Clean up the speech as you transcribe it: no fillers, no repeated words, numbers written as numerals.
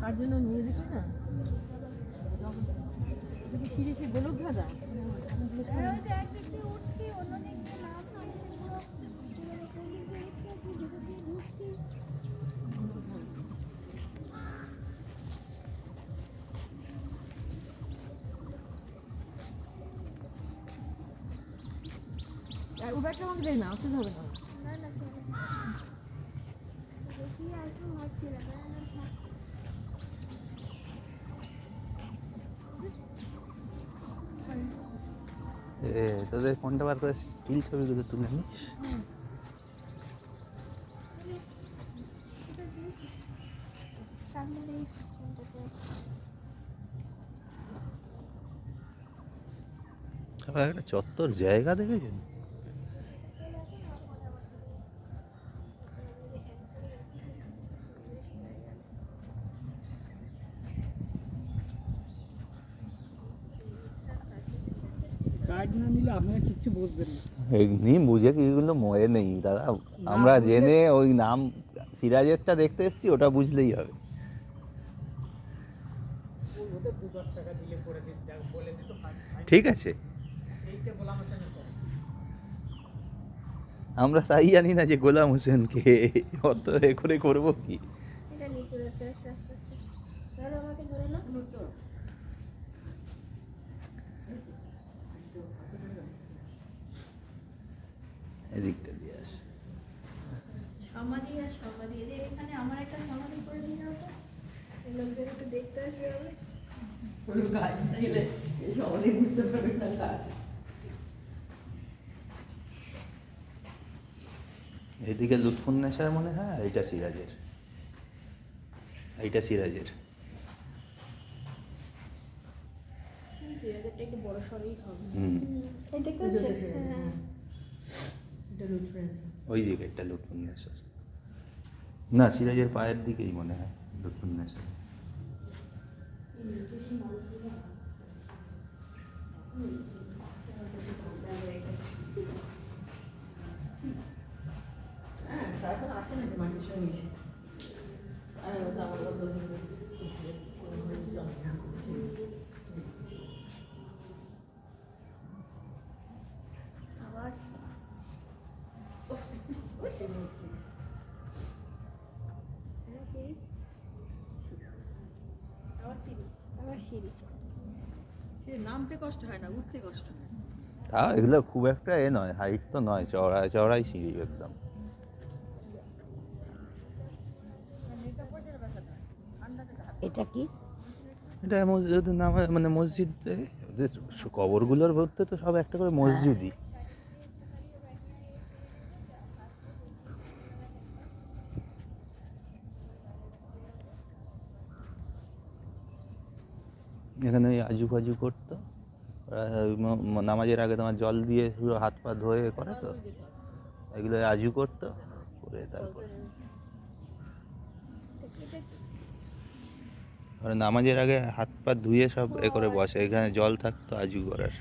তার জন্য নিয়ে দিচ্ছি না তিরিশে গোলক ধাঁধা ও ব্যাগটা আমাকে দেয় না অসুবিধা হবে না তোদের ফোনটা বার করে স্টিল ছবিগুলো তুলে নিস। একটা চত্বর জায়গা দেখেছেন? এমনি বুঝে কিগুলো মরে নেই দাদা, আমরা জেনে ওই নাম সিরাজেরটা দেখতে এসেছি, ওটা বুঝলেই হবে। ঠিক আছে, আমরা তাই জানি না যে গোলাম হোসেনকে অত এ করে করবো কি। এদিকটা দিয়ে আস। সমাধি আর সমাধি, এদের এখানে আমার একটা সমাধি করে দিয়ে যাও তো, এই লোকদের একটু দেখতে আসবে হবে। সমাধি বুঝতে পারবে না কাজ। এদিকে লুৎফুন্নেসার মনে হয়, এইটা সিরাজের, এইটা সিরাজের। একটু বড় সড়ই হবে। ওই দিকে একটা লুৎফুন্নেসার, না সিরাজের পায়ের দিকেই মনে হয় লুৎফুন্নেসার। নামতে কষ্ট হয় না, উঠতে কষ্ট হয়। হ্যাঁ, এগুলো খুব একটা এ নয়, হাইট তো নয়, চড়াই চড়াই সিঁড়ি একদম। এটা কি? এটা মসজিদ নাম, মানে মসজিদ, ওদের কবরগুলোর মধ্যে তো সব একটা করে মসজিদই। এখানে ওই আজু ফাজু করতো নামাজের আগে, তোমার জল দিয়ে পুরো হাত পা ধোয়ে করে তো, এগুলো আজু করতো করে তারপর নামাজের আগে হাত পা ধুয়ে সব এ করে বসে, এখানে জল থাকতো আজু করার।